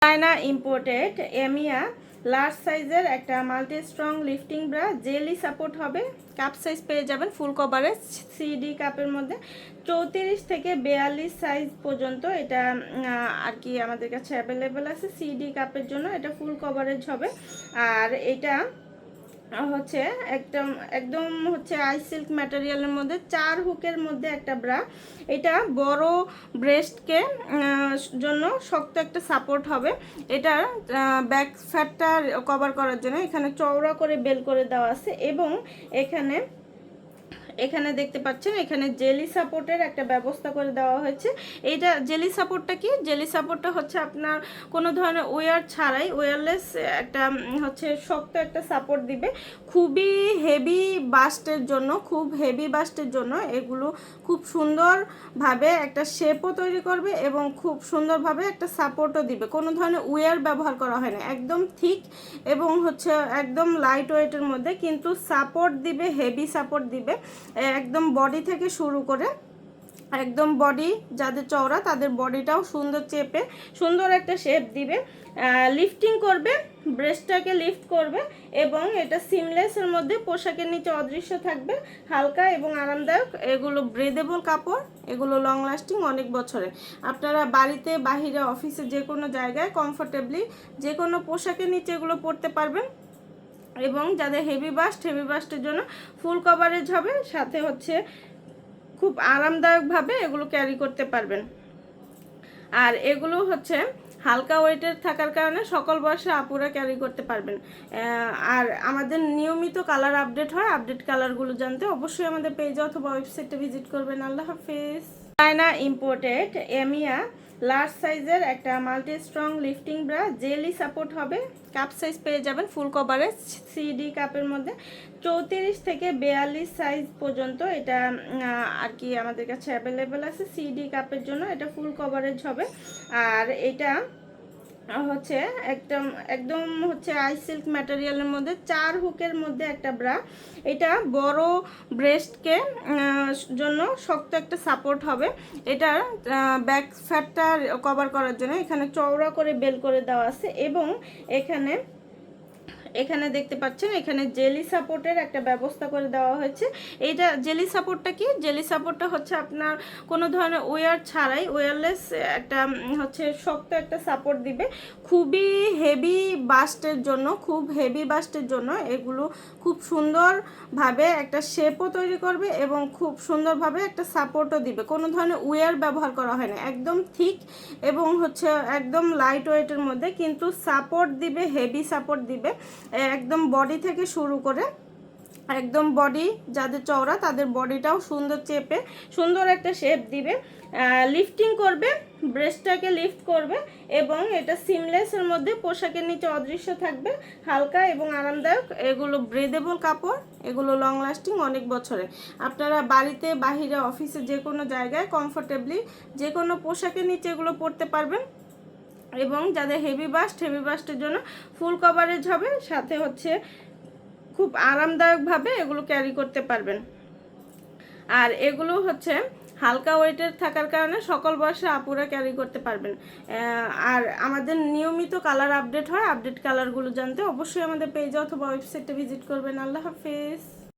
China imported এমিয়া large সাইজের একটা multi strong lifting bra, jelly support হবে, কাপ সাইজ পেয়ে যাবেন ফুল কভারেজ সিডি কাপের মধ্যে 34 থেকে 42 সাইজ পর্যন্ত এটা আর কি আমাদের কাছে অ্যাভেলেবেল আছে। সিডি কাপের জন্য এটা ফুল কভারেজ হবে। আর এটা হচ্ছে একদম একদম হচ্ছে আই সিল্ক ম্যাটেরিয়ালের মধ্যে 4 হুকের মধ্যে একটা ব্রা। এটা বড় ব্রেস্টকে জন্য শক্ত একটা সাপোর্ট হবে। এটা ব্যাক ফ্যাটটা কভার করার জন্য এখানে চওড়া করে বেল করে দেওয়া আছে এবং এখানে দেখতে পাচ্ছেন এখানে জেলি সাপোর্টের একটা ব্যবস্থা করে দেওয়া হয়েছে। এইটা জেলি সাপোর্টটা কি? জেলি সাপোর্টটা হচ্ছে আপনার কোনো ধরনের ওয়্যার ছাড়াই ওয়্যারলেস একটা হচ্ছে শক্ত একটা সাপোর্ট দিবে। খুবই হেভি বাস্টের জন্য, খুব হেভি বাস্টের জন্য এগুলো খুব সুন্দরভাবে একটা শেপও তৈরি করবে এবং খুব সুন্দরভাবে একটা সাপোর্টও দিবে। কোনো ধরনের ওয়্যার ব্যবহার করা হয় না, একদম ঠিক এবং হচ্ছে একদম লাইট ওয়েটের মধ্যে, কিন্তু সাপোর্ট দিবে, হেভি সাপোর্ট দিবে একদম বডি থেকে শুরু করে একদম বডি যাদের চওড়া তাদের বডিটাও সুন্দর চেপে সুন্দর একটা শেপ দিবে। লিফটিং করবে, ব্রেস্টটাকে লিফট করবে এবং এটা সিমলেসের মধ্যে পোশাকের নিচে অদৃশ্য থাকবে, হালকা এবং আরামদায়ক। এগুলো ব্রেদেবল কাপড়, এগুলো লং লাস্টিং অনেক বছরে। আপনারা বাড়িতে, বাহিরে, অফিসে যে কোনো জায়গায় কমফোর্টেবলি যে কোনো পোশাকের নিচে এগুলো পরতে পারবেন এবং যাদের হেভি বাস্টের জন্য ফুল কভারেজ হবে, সাথে হচ্ছে খুব আরামদায়কভাবে এগুলো ক্যারি করতে পারবেন। আর এগুলো হচ্ছে হালকা ওয়েটের থাকার কারণে সকল বয়সে আপুরা ক্যারি করতে পারবেন। আর আমাদের নিয়মিত কালার আপডেট হয়, আপডেট কালারগুলো জানতে অবশ্যই আমাদের পেজে অথবা ওয়েবসাইটে ভিজিট করবেন। আল্লাহ হাফেজ। চায়না ইম্পোর্টেড এমিয়া লার্জ সাইজের একটা multi strong lifting bra, jelly support হবে, কাপ সাইজ পেয়ে যাবেন ফুল কভারেজ সিডি কাপের মধ্যে 34 থেকে 42 সাইজ পর্যন্ত এটা আর কি আমাদের কাছে অ্যাভেলেবেল আছে। সিডি কাপের জন্য এটা ফুল কভারেজ হবে। আর এটা হচ্ছে একদম একদম হচ্ছে আই সিল্ক ম্যাটেরিয়ালের মধ্যে 4 হুকের মধ্যে একটা ব্রা। এটা বড় ব্রেস্টকে জন্য শক্ত একটা সাপোর্ট হবে। এটা ব্যাক ফ্যাটটা কভার করার জন্য এখানে চওড়া করে বেল করে দেওয়া আছে এবং এখানে দেখতে পাচ্ছেন এখানে জেলি সাপোর্টের একটা ব্যবস্থা করে দেওয়া হয়েছে। এইটা জেলি সাপোর্টটা কি? জেলি সাপোর্টটা হচ্ছে আপনার কোনো ধরনের ওয়্যার ছাড়াই ওয়্যারলেস একটা হচ্ছে শক্ত একটা সাপোর্ট দিবে। খুবই হেভি বাস্টের জন্য, খুব হেভি বাস্টের জন্য এগুলো খুব সুন্দরভাবে একটা শেপও তৈরি করবে এবং খুব সুন্দরভাবে একটা সাপোর্টও দিবে। কোনো ধরনের ওয়্যার ব্যবহার করা হয় না, একদম ঠিক এবং হচ্ছে একদম লাইট ওয়েটের মধ্যে, কিন্তু সাপোর্ট দিবে, হেভি সাপোর্ট দিবে একদম বডি থেকে শুরু করে একদম বডি যাদের চওড়া তাদের বডিটাও সুন্দর চেপে সুন্দর একটা শেপ দিবে। লিফটিং করবে, ব্রেস্টটাকে লিফট করবে এবং এটা সিমলেসের মধ্যে পোশাকের নিচে অদৃশ্য থাকবে, হালকা এবং আরামদায়ক। এগুলো ব্রেদেবল কাপড়, এগুলো লং লাস্টিং অনেক বছরে। আপনারা বাড়িতে, বাহিরে, অফিসে যে কোনো জায়গায় কমফোর্টেবলি যে কোনো পোশাকের নিচে এগুলো পরতে পারবেন এবং যাদের হেভি বাস্টের জন্য ফুল কভারেজ হবে, সাথে হচ্ছে খুব আরামদায়কভাবে এগুলো ক্যারি করতে পারবেন। আর এগুলো হচ্ছে হালকা ওয়েটের থাকার কারণে সকল বয়সে আপুরা ক্যারি করতে পারবেন। আর আমাদের নিয়মিত কালার আপডেট হয়, আপডেট কালারগুলো জানতে অবশ্যই আমাদের পেজে অথবা ওয়েবসাইটে ভিজিট করবেন। আল্লাহ হাফেজ।